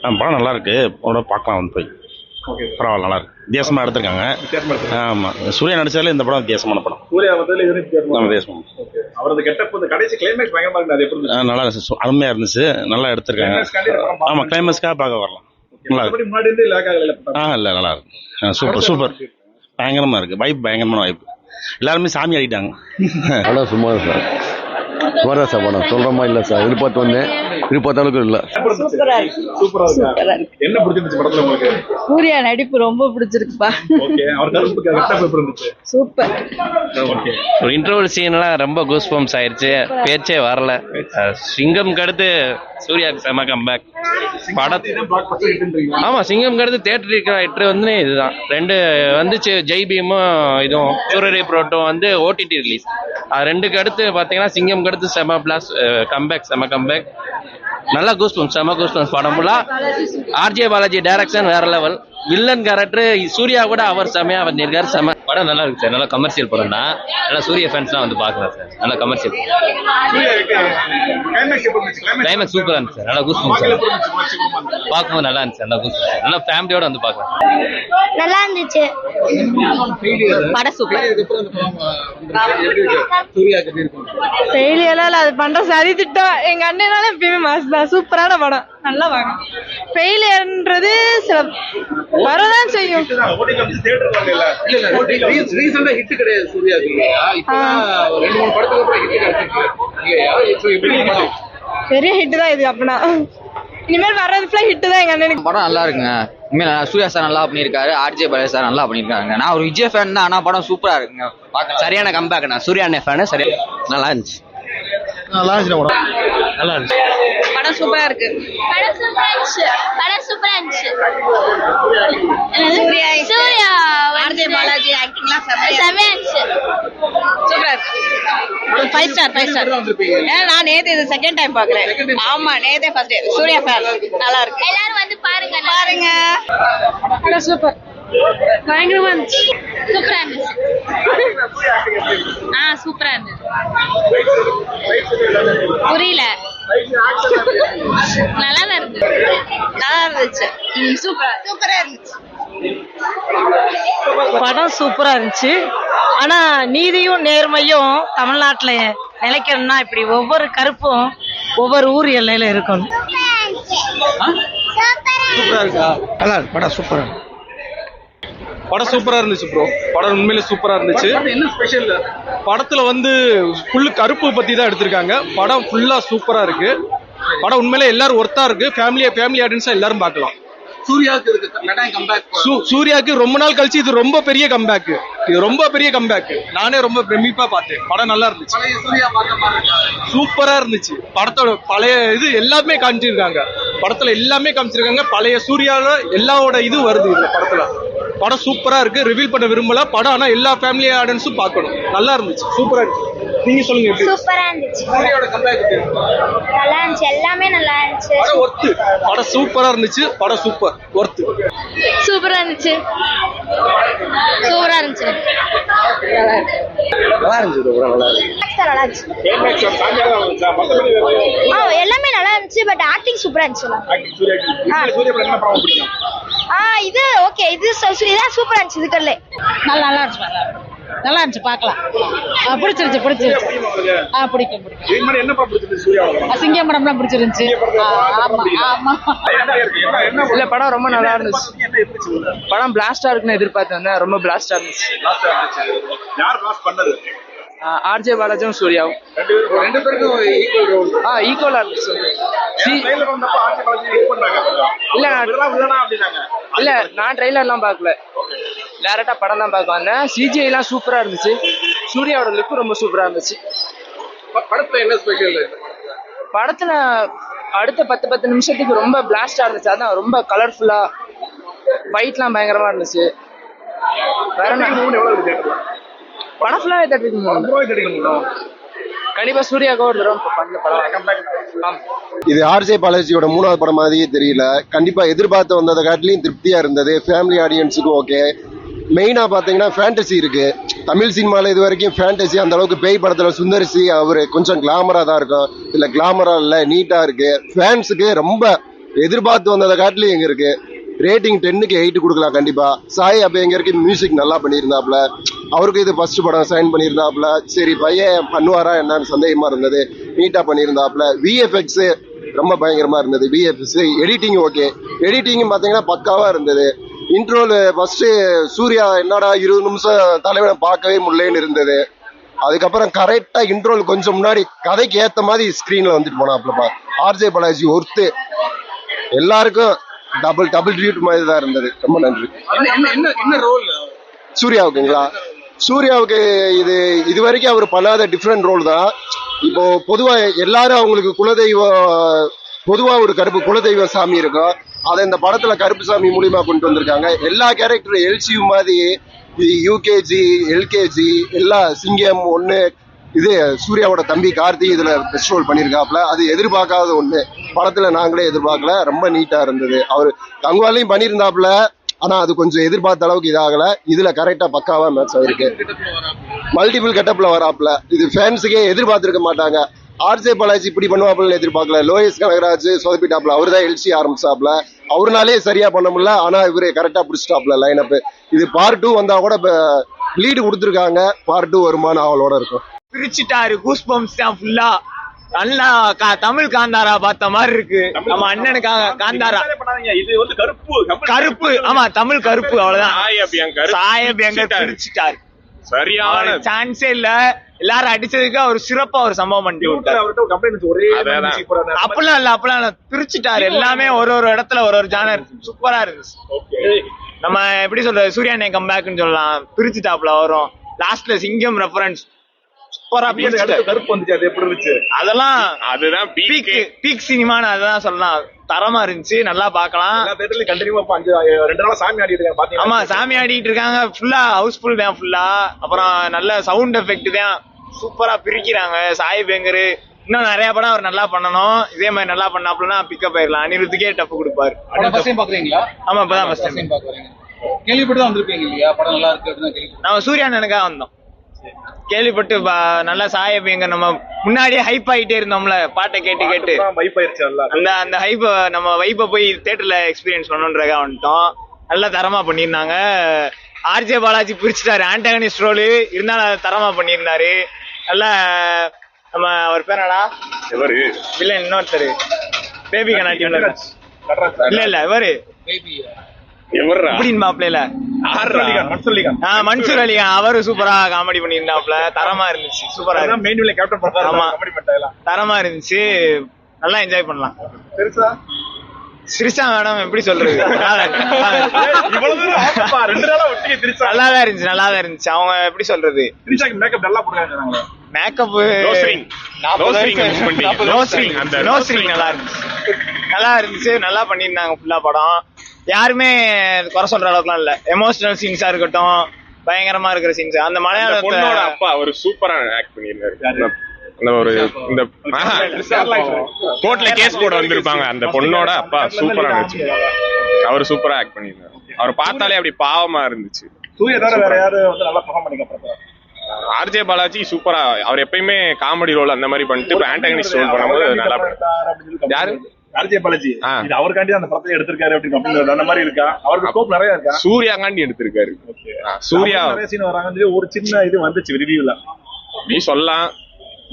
படம் நல்லா இருக்கு. பார்க்கலாம் வந்து போய். பரவாயில்ல, நல்லா இருக்கு. வித்தியாசமா எடுத்திருக்காங்க. ஆமா, சூர்யா நடிச்சாலே இந்த படம் வித்தியாசமான படம். சூர்யா வந்து வித்தியாசம். அவரது கெட்டப் கடைசி கிளைமேக்ஸ் பயங்கரமா இருக்கு. அது எப்படி நல்லா இருந்துச்சு, அருமையா இருந்துச்சு, நல்லா எடுத்திருக்காங்க. ஆமா, கிளைமேக்ஸ்க்காக பார்க்க வரலாம். நல்லா இருக்கு. முன்னாடி இருந்து லேக் ஆகல. இல்ல, நல்லா இருக்கு. சூப்பர் பயங்கரமா இருக்கு. வைப் பயங்கரமான வைப். எல்லாருமே சாமி ஆடிட்டாங்க. நல்லா சும்மா சார், சுமாரா சார் படம் சொல்ற மாதிரி இல்ல சார். எதிர்பார்த்து வந்தேன், எதிர்பார்த்த அளவுக்கு இல்ல. சூப்பரா இருக்கு. என்ன பிடிச்சிருந்துச்சு படத்துல உங்களுக்கு? சூர்யா நடிப்பு ரொம்ப பிடிச்சிருக்குப்பா. ஓகே, அவர் கருப்பு கெட்டப் எப்படி இருந்துச்சு? சூப்பர். ஓகே, ஒரு இன்டர்வல் சீன்லாம் ரொம்ப கூஸ் பம்ப்ஸ் ஆயிருச்சு. பேச்சே வரல. சிங்கம்க்கு அடுத்து சூர்யாக்கு செம கம்பேக். ஆமா, சிங்கம்க்கு அடுத்து தியேட்டர் ஹிட் வந்து இதுதான். ரெண்டு வந்துச்சு, ஜெய் பீமும் இதுவும் சூரரை புரோட்டும் வந்து ஓடிடி ரிலீஸ். அது ரெண்டுக்கு அடுத்து பாத்தீங்கன்னா சிங்கம்க்கு அடுத்து செம பிளாஸ் கம்பேக், செம கம்பேக். நல்லா கூஸ் பம்ப்ஸ், செம கூஸ் பம்ப்ஸ். படம் ஃபுல்லா ஆர்ஜே பாலாஜி டைரக்ஷன் வேற லெவல். வில்லன் கேரக்டர் சூர்யா கூட அவர் செமையா பண்ணிருக்காரு. செம படம் நல்லா இருக்கு சார். நல்லா கமர்ஷியல் படம் தான். நல்லா சூர்யா ஃபேன்ஸ்லாம் வந்து பாக்கலாம் சார். நல்லா கமர்ஷியல். கிளைமேக்ஸ் சூப்பரா இருந்துச்சு சார். நல்லா கூஸ் பம்ப்ஸ். பார்க்கும்போது நல்லா இருந்துச்சு. நல்லா கூஸ் பம்ப்ஸ். நல்லா ஃபேமிலியோட வந்து பார்க்கலாம். நல்லா இருந்துச்சு படம். சூப்பர். ஃபெயிலியர்லாம் அது பண்ற சரி திட்டம். எங்க அண்ணனால எப்பயுமே மாஸ் தான். சூப்பரான படம். நல்லா வாங்க. ஃபெயிலியர்ன்றது சில வரதான் செய்யும். பெரிய ஹிட் தான் இது. அப்படின்னா இனிமேல் வர்றது ஃபுல்லா ஹிட் தான். எங்க அண்ணனுக்கு படம் நல்லா இருக்குங்க. இனிமேல் சூர்யா சார் நல்லா பண்ணியிருக்காரு, ஆர்ஜே பாலாஜி சார் நல்லா பண்ணியிருக்காங்க. நான் ஒரு விஜய் ஃபேன் தான், ஆனா படம் சூப்பரா இருக்குங்க. சரியான கம்பேக். நான் சூர்யா அண்ணே ஃபேனு. சரியா நல்லா இருந்துச்சு. நல்லா இருந்துச்சு படம். நல்லா இருந்துச்சு. படம் சூப்பரா இருக்கு. படம் சூப்பரா இருந்துச்சு. சூர்யா ஆர்ஜே பாலாஜி ஆக்டிங்லாம் செமையா இருந்துச்சு. சூப்பரா இருக்கு. 5 ஸ்டார் 5 ஸ்டார். நான் நேத்து இது செகண்ட் டைம் பாக்குறேன். ஆமா, நேத்தே ஃபர்ஸ்ட் டே. சூர்யா ஃபேன். நல்லா இருக்கு. எல்லாரும் வந்து பாருங்க. படம் சூப்பர். பயங்கரமா இருந்துச்சு. சூப்பரா இருந்துச்சு. சூப்பரா இருந்துச்சு. புரியல. நல்லா இருந்துச்சு. நல்லா இருந்துச்சு. சூப்பரா இருந்துச்சு. படம் சூப்பரா இருந்துச்சு. ஆனா நீதியும் நேர்மையும் தமிழ்நாட்டுல நிலைக்கணும்னா இப்படி ஒவ்வொரு கருப்பும் ஒவ்வொரு ஊர் எல்லையில இருக்கணும். சூப்பரா இருக்கா? நல்லா இருக்கு படம். சூப்பரா படம் சூப்பரா இருந்துச்சு ப்ரோ. படம் உண்மையிலே சூப்பரா இருந்துச்சு. என்ன ஸ்பெஷல்? படத்துல வந்து ஃபுல்லு கருப்பு பத்தி தான் எடுத்திருக்காங்க. படம் ஃபுல்லா சூப்பரா இருக்கு. படம் உண்மையிலே எல்லாரும் ஒர்த்தா இருக்கு. ஃபேமிலி ஆடியன்ஸா எல்லாரும் பார்க்கலாம். சூர்யாக்கு ரொம்ப நாள் கழிச்சு இது ரொம்ப பெரிய கம்பேக். இது ரொம்ப பெரிய கம்பேக். நானே ரொம்ப பிரமிப்பா பார்த்தேன். படம் நல்லா இருந்துச்சு. சூப்பரா இருந்துச்சு. படத்தோட பழைய இது எல்லாமே காமிச்சிருக்காங்க. படத்துல எல்லாமே காமிச்சிருக்காங்க. பழைய சூர்யால எல்லாவோட இது வருது இந்த படத்துல. படம் சூப்பரா இருக்கு. ரிவீல் பண்ண விரும்பல படம். ஆனா எல்லா ஃபேமிலி ஆடியன்ஸும் பார்க்கணும். நல்லா இருந்துச்சு. சூப்பரா இருக்கு. நீங்க சொல்லுங்க எப்படி? சூப்பரா இருந்துச்சு. சூர்யாவோட கம்பேக் நல்லா இருந்துச்சு. எல்லாமே நல்லா இருந்துச்சு. படம் ஒர்த்து. படம் சூப்பரா இருந்துச்சு. படம் சூப்பர் ஒர்த்து. சூப்பரா இருந்துச்சு. சூப்பரா இருந்துச்சு. நல்லா இருந்துச்சு. நல்லா இருந்துச்சு. எல்லாமே நல்லா இருந்துச்சு. பட் ஆக்டிங் சூப்பரா இருந்துச்சு. இது ஓகே. இதான் சூப்பரா இருந்துச்சு. இதுக்கல்ல நல்லா இருந்துச்சு. நல்லா இருந்துச்சு. பார்க்கலாம். பிடிச்சிருச்சு. பிடிக்கும். என்ன படம் பிடிச்சது சூர்யாவோட? சிங்கம் படம்லாம் பிடிச்சிருந்துச்சு. ஆமா. இல்ல படம் ரொம்ப நல்லா இருந்துச்சு. படம் பிளாஸ்டா இருக்குன்னு எதிர்பார்த்து வந்தேன். ரொம்ப பிளாஸ்டா இருந்துச்சு. யார் பிளாஸ்ட் பண்ணது? ஆர்ஜே பாலாஜியும் சூர்யாவும் ரெண்டு பேருக்கும் ஈக்குவல் ரோல். ஈக்குவலா இருந்துச்சு. இல்ல நான் ட்ரெய்லர்லாம் பார்க்கல. டைரக்டா படம் தான் பார்க்க வந்தேன். சிஜிஐ எல்லாம் சூப்பரா இருந்துச்சு. சூர்யாவோட லுக் ரொம்ப சூப்பரா இருந்துச்சு. படத்துல என்ன ஸ்பெஷல்? படத்துல அடுத்த 10 நிமிஷத்துக்கு ரொம்ப பிளாஸ்டா இருந்துச்சு. அதான் ரொம்ப கலர்ஃபுல்லா ஃபைட்லாம் பயங்கரமா இருந்துச்சு. வேற படம் ஃபுல்லாவே தட்டிருக்கோம். கண்டிப்பா சூர்யாவுக்கு ஒரு தடவை பண்ண படம். இது ஆர்ஜே பாலாஜியோட 3வது படம் மாதிரியே தெரியல. கண்டிப்பா எதிர்பார்த்து வந்ததை காட்டிலையும் திருப்தியா இருந்தது. ஃபேமிலி ஆடியன்ஸுக்கும் ஓகே. மெயினா பாத்தீங்கன்னா ஃபேண்டசி இருக்கு. தமிழ் சினிமால இது வரைக்கும் ஃபேண்டசி அந்த அளவுக்கு பேய் படத்துல சுந்தரிசி அவரு கொஞ்சம் கிளாமரா தான் இருக்கும். இல்ல கிளாமரா இல்ல, நீட்டா இருக்கு. ஃபேன்ஸுக்கு ரொம்ப எதிர்பார்த்து வந்ததை காட்டிலும் எங்க இருக்கு. ரேட்டிங் 10க்கு 8 கொடுக்கலாம் கண்டிப்பா. சாய் அபயங்கருக்கு மியூசிக் நல்லா பண்ணியிருந்தாப்ல. அவருக்கு இது ஃபர்ஸ்ட் படம் சைன் பண்ணியிருந்தாப்ல. சரி பையன் பண்ணுவாரா என்னன்னு சந்தேகமா இருந்தது. நீட்டா பண்ணியிருந்தாப்ல. விஎஃப்எக்ஸ் ரொம்ப பயங்கரமா இருந்தது. VFX editing okay. எடிட்டிங் பாத்தீங்கன்னா பக்காவா இருந்தது. இன்ட்ரோல ஃபர்ஸ்ட் சூர்யா என்னடா 20 நிமிஷம் தலைவனை பார்க்கவே முடியலன்னு இருந்தது. அதுக்கப்புறம் கரெக்டா இன்ட்ரோல் கொஞ்சம் முன்னாடி கதைக்கு ஏத்த மாதிரி ஸ்கிரீன்ல வந்துட்டு போனாப்லப்பா. RJ Balaji worth. எல்லாருக்கும் டபுள் ட்ரீட் மாதிரி தான் இருந்தது. ரொம்ப நன்றி. என்ன ரோல் சூர்யாவுக்குங்களா? சூர்யாவுக்கு இது வரைக்கும் அவர் பண்ணாத டிஃப்ரெண்ட் ரோல் தான். இப்போ பொதுவா எல்லாரும் அவங்களுக்கு பொதுவா ஒரு கருப்பு குலதெய்வ சாமி இருக்கும். அதை இந்த படத்துல கருப்பு சாமி மூலியமா கொண்டு வந்திருக்காங்க. எல்லா கேரக்டரும் எல்சியூ மாதிரி யூகேஜி எல்கேஜி எல்லா சிங்கம் ஒண்ணு. இது சூர்யாவோட தம்பி கார்த்தி இதுல பெஸ்ட் ரோல் பண்ணியிருக்காப்ல. அது எதிர்பார்க்காத ஒண்ணு. படத்துல நாங்களே எதிர்பார்க்கல. ரொம்ப நீட்டா இருந்தது. அவர் கங்குவாலையும் பண்ணியிருந்தாப்ல. ஆனா அது கொஞ்சம் எதிர்பார்த்த அளவுக்கு இதாகல. இதுல கரெக்டா பக்காவா மேட்ச் ஆயிருக்கு. மல்டிபிள் கெட்டப்ல வராப்ல. இது ஃபேன்ஸுக்கே எதிர்பார்த்திருக்க மாட்டாங்க. ஆர்ஜே பாலாஜி இப்படி பண்ணுவாப்ல எதிர்பார்க்கல. லோயஸ் கனகராஜ் சொதப்பிட்டாப்ல. அவரு தான் எல்சி ஆரம்பிச்சாப்ல. அவருனாலே சரியா பண்ண முடியல. ஆனா இவரு கரெக்டா பிடிச்சிட்டாப்ல லைன் அப். இது பார்ட் 2 வந்தா கூட லீடு கொடுத்துருக்காங்க. பார்ட் 2 வருமான அவளோட இருக்கும். பிரிச்சுட்டாரு. கூஸ் பம்ப்ஸ் தான் ஃபுல்லா. நல்லா தமிழ் காந்தாரா பார்த்த மாதிரி இருக்கு. நம்ம அண்ணனுக்காக காந்தாரா. இது வந்து கருப்பு. ஆமா தமிழ் கருப்பு. அவ்வளவுதான். சாயபியங்கர் பிரிச்சுட்டாரு. சரியான சான்ஸே இல்ல. எல்லாரும் அடிச்சதுக்கு அவர் சிறப்பா ஒரு சம்பவம் பண்ணிட்டு அப்பெல்லாம் இல்ல. பிரிச்சுட்டாரு. எல்லாமே ஒரு இடத்துல ஒரு ஜானர் சூப்பரா இருக்கு. நம்ம எப்படி சொல்றது, சூர்யா கம்பேக்னு சொல்லலாம். பிரிச்சுட்டாப்ல வரும். லாஸ்ட்ல சிங்கம் ரெஃபரன்ஸ் கருப்பு வந்துச்சு. அது எப்படி இருந்துச்சு? அதெல்லாம் அதுதான் பீக் சினிமான்னு அதான் சொல்லலாம். தரமா இருந்துச்சு. நல்லா பாக்கலாம். ஆமா சாமி ஆடிட்டு இருக்காங்க. ஃபுல்லா ஹவுஸ்ஃபுல் தான் ஃபுல்லா. அப்புறம் நல்ல சவுண்ட் எஃபெக்ட் தான். சூப்பரா பிரிக்கிறாங்க. சாய் பேங்கரு இன்னும் நிறைய படம் அவர் நல்லா பண்ணணும். இதே மாதிரி நல்லா பண்ணாப்லன்னா பிக்கப் ஆயிடலாம். அனிருத்துக்கே டப்பு கொடுப்பாரு. ஆமா இப்பதான் ஃபர்ஸ்ட் டைம் பாக்குறீங்க. கேள்விப்பட்டு தான் வந்திருப்பீங்க இல்லையா? படம் நல்லா இருக்கு. நம்ம சூர்யா அண்ணனுக்காக வந்தோம். கேள்விப்பட்டு நல்லா சாயபிங்க நம்ம முன்னாடியே ஹைப் ஆகிட்டே இருந்தோம்ல. பாட்டை கேட்டு அந்த ஹைப் நம்ம வைப்பை போய் தியேட்டர்ல எக்ஸ்பீரியன்ஸ் பண்ணணுன்றதுக்காக வந்துட்டோம். நல்லா தரமா பண்ணியிருந்தாங்க. ஆர்ஜே பாலாஜி பிரிச்சுட்டாரு. ஆன்டகனிஸ்ட் ரோல் இருந்தாலும் தரமா பண்ணியிருந்தாரு. நல்லா நம்ம அவர் பேராடா இல்ல இன்னொருத்தரு பேபி கண்ணாடி இல்ல இவரு மன்சூர் அலிகான். அவரு சூப்பரா காமெடி பண்ணிருந்தாப்ல. தரமா இருந்துச்சு. சூப்பரா தரமா இருந்துச்சு. நல்லா என்ஜாய் பண்ணலாம். சிரிசா மேடம் எப்படி சொல்றது, நல்லாதான் இருந்துச்சு. அவங்க எப்படி சொல்றது, மேக்கப் நல்லா இருந்துச்சு. நல்லா பண்ணிருந்தாங்க ஃபுல்லா படம். யாருமே குறை சொல்ற அளவுக்குலாம் இல்ல. எமோஷனல் சீன்ஸா இருக்கட்டும், பயங்கரமா இருக்கிற சீன்ஸ். அந்த மலையாளத்தோட அப்பா அவர் சூப்பரா ஆக்ட் பண்ணிருக்காரு. அந்த ஒரு இந்த கோர்ட்ல கேஸ் போட வந்திருப்பாங்க, அந்த பொண்ணோட அப்பா சூப்பரா இருந்துச்சு. அவர் சூப்பரா ஆக்ட் பண்ணிருந்தாரு. அவர் பார்த்தாலே அப்படி பாவமா இருந்துச்சு. ஆர்ஜே பாலாஜி சூப்பரா, அவர் எப்பயுமே காமெடி ரோல் அந்த மாதிரி பண்ணிட்டு இப்ப ஆன்டகனிஸ்ட் ரோல் பண்ணும்போது நல்லா. யாரு ஆர்ஜே பாலாஜி? இது அவர்காண்டி அந்த படத்தை எடுத்திருக்காரு அப்படின்னு அந்த மாதிரி இருக்கா? அவருக்கு ஸ்கோப் நிறைய இருக்கா? சூர்யாகாண்டி எடுத்திருக்காரு. சூர்யா நிறைய சீன் வராங்க. ஒரு சின்ன இது வந்துச்சு ரிவ்யூல, நீ சொல்லலாம்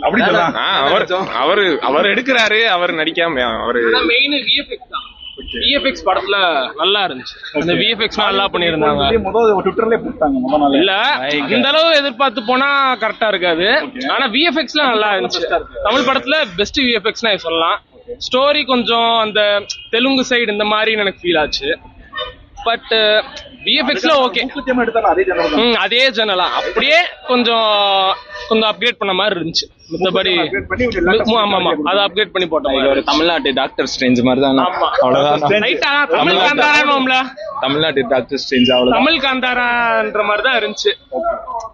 அப்படி சொல்லலாம். அவர் எடுக்கிறாரு, அவர் நடிக்காம. அவரு மெயின் விஎஃப்எக்ஸ் தான். விஎஃப்எக்ஸ் படத்துல நல்லா இருந்துச்சு. அந்த விஎஃப்எக்ஸ் நல்லா பண்ணிருந்தாங்க. ட்விட்டர்லயே போட்டாங்க. இல்ல இந்த அளவு எதிர்பார்த்து போனா கரெக்டா இருக்காது. ஆனா விஎஃப்எக்ஸ்லாம் நல்லா இருந்துச்சு. தமிழ் படத்துல பெஸ்ட் விஎஃப்எக்ஸ்னா சொல்லலாம். ஸ்டோரி கொஞ்சம் அந்த தெலுங்கு சைடு இந்த மாதிரி எனக்கு ஃபீல் ஆச்சு. பட் விஎஃப்எக்ஸ்ல ஓகே, அதே ஜன்னலா அப்படியே கொஞ்சம் அப்கிரேட் பண்ண மாதிரி இருந்துச்சு. மத்தபடி ஆமா அதை அப்கிரேட் பண்ணி போட்டோம். ஒரு தமிழ்நாட்டு டாக்டர் ஸ்ட்ரேஞ்ச் மாதிரி தான். தமிழ் காந்தாரானோம்ல, தமிழ்நாட்டு டாக்டர் ஸ்ட்ரேஞ்ச் அவ்வளவு தமிழ் காந்தாரான்ற மாதிரி தான் இருந்துச்சு.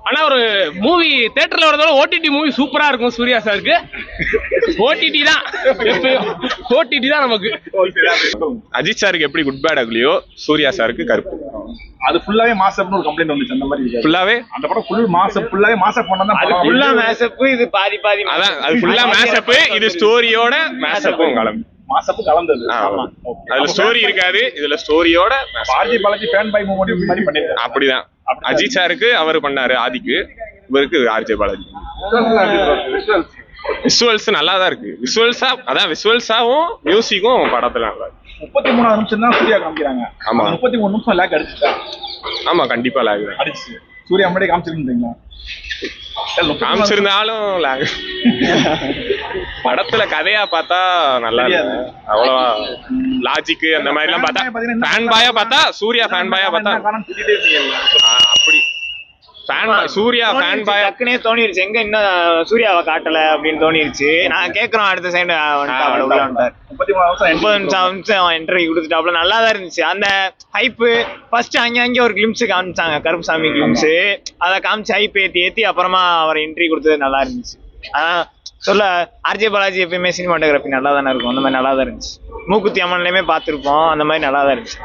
ஆனா ஒரு மூவி தியேட்டர்ல வரதோட ஓடிடி மூவி சூப்பரா இருக்கும். சூர்யா சாருக்கு ஓடிடி தான் நமக்கு. அஜித் சாருக்கு எப்படி குட் பேட் அக்லியோ, சூர்யா சாருக்கு கருப்பு. அது ஃபுல்லாவே மாசப்னு ஒரு கம்ப்ளைண்ட் வந்துச்சு. அந்த மாதிரி ஃபுல்லாவே அந்த படம் ஃபுல் மாசப், ஃபுல்லாவே மாசப் பண்ணா அது ஃபுல்லா மாசப். இது பாதி அதான் அது ஃபுல்லா மாசப். இது ஸ்டோரியோட மாசப்பும் கலந்து மாசப்பு கலந்தது. ஆமா. அதுல ஸ்டோரி இருக்காது, இதுல ஸ்டோரியோட RJ Balaji fanboy moment மாதிரி பண்ணிருக்காரு. அப்படிதான். அஜித் சாருக்கு அவர் பண்ணாரு, ஆதிக்கு. இவருக்கு ஆர்ஜே பாலாஜி. விஷுவல்ஸ் நல்லா தான் இருக்கு. விஷுவல்ஸாவும் மியூசிக்கும் படத்துல நல்லா இருக்கு. 33 நிமிஷம் தான் சூர்யா காமிக்கிறாங்க. ஆமா. 33 நிமிஷம் லேக் அடிச்சுட்டா. ஆமா, கண்டிப்பா லாக் அடிச்சு. சூர்யா முன்னாடி காமிச்சிருந்தீங்களா? காமிச்சிருந்தாலும் லாக். படத்துல கதையா பார்த்தா நல்லா இருக்கு. அவ்வளவா லாஜிக் அந்த மாதிரி எல்லாம் பார்த்தா ஃபேன் பாயா பார்த்தா சூர்யா ஃபேன் பாயா பார்த்தா அப்படி சூர்யா ஃபேன் பாயா டக்குனே தோணிருச்சு, எங்க இன்னும் சூர்யாவை காட்டல அப்படின்னு தோணிருச்சு. நான் கேக்குறோம் அடுத்த சைடு உள்ள வந்துட்டார். 30 நிமிஷம் இன்டர்வியூ கொடுத்துட்டாப்ல. நல்லா தான் இருந்துச்சு அந்த ஹைப்பு. ஃபர்ஸ்ட் அங்கே ஒரு கிளிம்ஸ் காமிச்சாங்க, கருப்புசாமி கிளிம்ஸ். அதை காமிச்சு ஹைப் ஏத்தி அப்புறமா அவர் இன்டர்வியூ கொடுத்தது நல்லா இருந்துச்சு. அதான் சொல்ல ஆர்ஜே பாலாஜி எப்பயுமே சினிமாட்டோகிராஃபி நல்லா தானே இருக்கும். அந்த மாதிரி நல்லா தான் இருந்துச்சு. மூக்குத்தி அம்மன்லயுமே பார்த்துருப்போம், அந்த மாதிரி நல்லா தான் இருந்துச்சு.